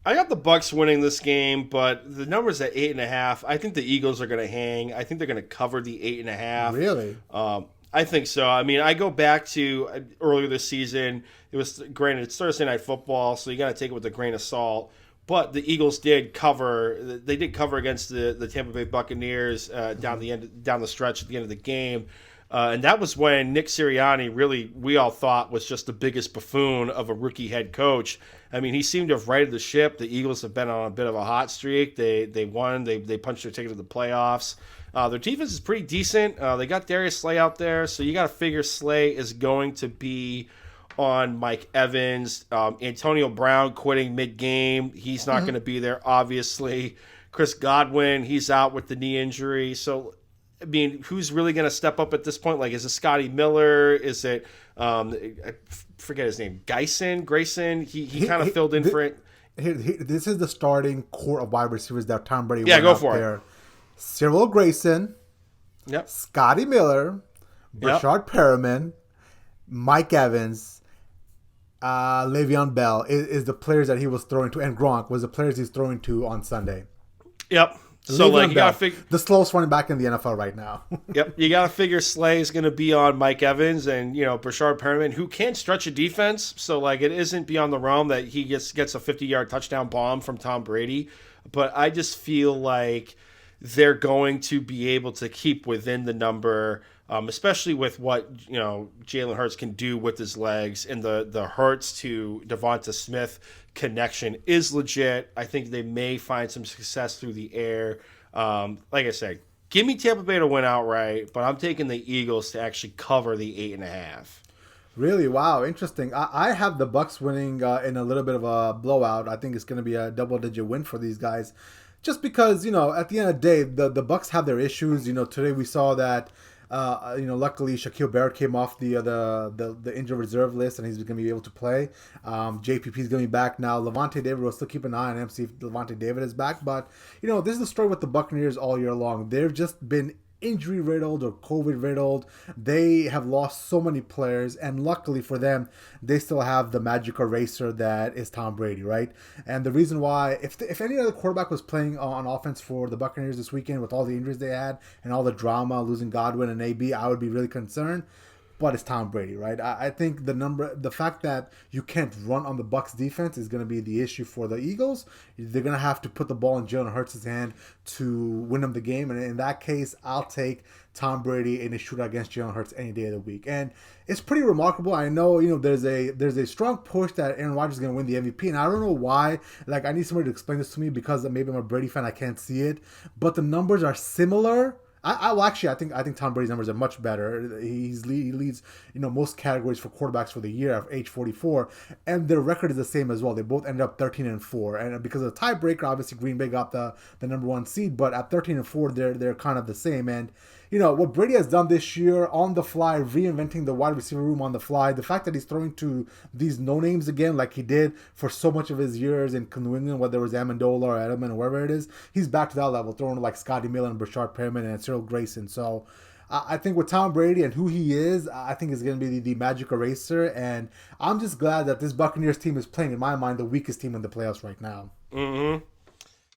I got the Bucks winning this game, but the number's at 8.5. I think the Eagles are going to hang. I think they're going to cover the 8.5. Really? I think so. I mean, I go back to earlier this season. It was granted it's Thursday night football, so you got to take it with a grain of salt. But the Eagles did cover. They did cover against the Tampa Bay Buccaneers down the stretch at the end of the game. And that was when Nick Sirianni really, we all thought, was just the biggest buffoon of a rookie head coach. I mean, he seemed to have righted the ship. The Eagles have been on a bit of a hot streak. They won. They punched their ticket to the playoffs. Their defense is pretty decent. They got Darius Slay out there, so you got to figure Slay is going to be on Mike Evans. Antonio Brown quitting mid-game. He's not going to be there, obviously. Chris Godwin, he's out with the knee injury. So, I mean, who's really going to step up at this point? Like, is it Scotty Miller? Is it, I forget his name, Grayson? He kind of filled in for it. This is the starting core of wide receivers that Tom Brady Yeah, went go out for there. it. Cyril Grayson, Yep. Scotty Miller, Brashard Perriman, Mike Evans, Le'Veon Bell is the players that he was throwing to, and Gronk was the players he's throwing to on Sunday. Yep. So, like, you got to figure the slowest running back in the NFL right now. Yep, you got to figure Slay is going to be on Mike Evans and, Brashard Perriman, who can stretch a defense. So, like, it isn't beyond the realm that he gets a 50-yard touchdown bomb from Tom Brady. But I just feel like they're going to be able to keep within the number, especially with what, Jalen Hurts can do with his legs. And the Hurts to Devonta Smith connection is legit. I think they may find some success through the air. Like I said, give me Tampa Bay to win outright, but I'm taking the Eagles to actually cover the 8.5. Really? Wow. Interesting. I have the Bucks winning in a little bit of a blowout. I think it's going to be a double-digit win for these guys. Just because, at the end of the day, the Bucks have their issues. Today we saw that, luckily Shaquille Barrett came off the injured reserve list and he's going to be able to play. JPP is going to be back now. Levante David, will still keep an eye on him, see if Levante David is back. But, this is the story with the Buccaneers all year long. They've just been injury riddled or COVID riddled. They have lost so many players, and luckily for them, they still have the magic eraser that is Tom Brady, right? And the reason why, if any other quarterback was playing on offense for the Buccaneers this weekend with all the injuries they had and all the drama, losing Godwin and AB, I would be really concerned. But it's Tom Brady, right? I think the fact that you can't run on the Bucs defense is going to be the issue for the Eagles. They're going to have to put the ball in Jalen Hurts' hand to win them the game. And in that case, I'll take Tom Brady in a shootout against Jalen Hurts any day of the week. And it's pretty remarkable. I know, there's a strong push that Aaron Rodgers is going to win the MVP. And I don't know why. Like, I need somebody to explain this to me because maybe I'm a Brady fan. I can't see it. But the numbers are similar. I think Tom Brady's numbers are much better. He leads most categories for quarterbacks for the year at age 44, and their record is the same as well. They both ended up 13-4, and because of the tiebreaker, obviously Green Bay got the number one seed. But at 13-4, they're kind of the same. And what Brady has done this year on the fly, reinventing the wide receiver room on the fly, the fact that he's throwing to these no names again, like he did for so much of his years in New England, whether it was Amendola or Edelman or wherever it is, he's back to that level, throwing to like Scotty Miller and Brashard Perriman and Cyril Grayson. So I think with Tom Brady and who he is, I think it's going to be the magic eraser. And I'm just glad that this Buccaneers team is playing, in my mind, the weakest team in the playoffs right now. Mm-hmm.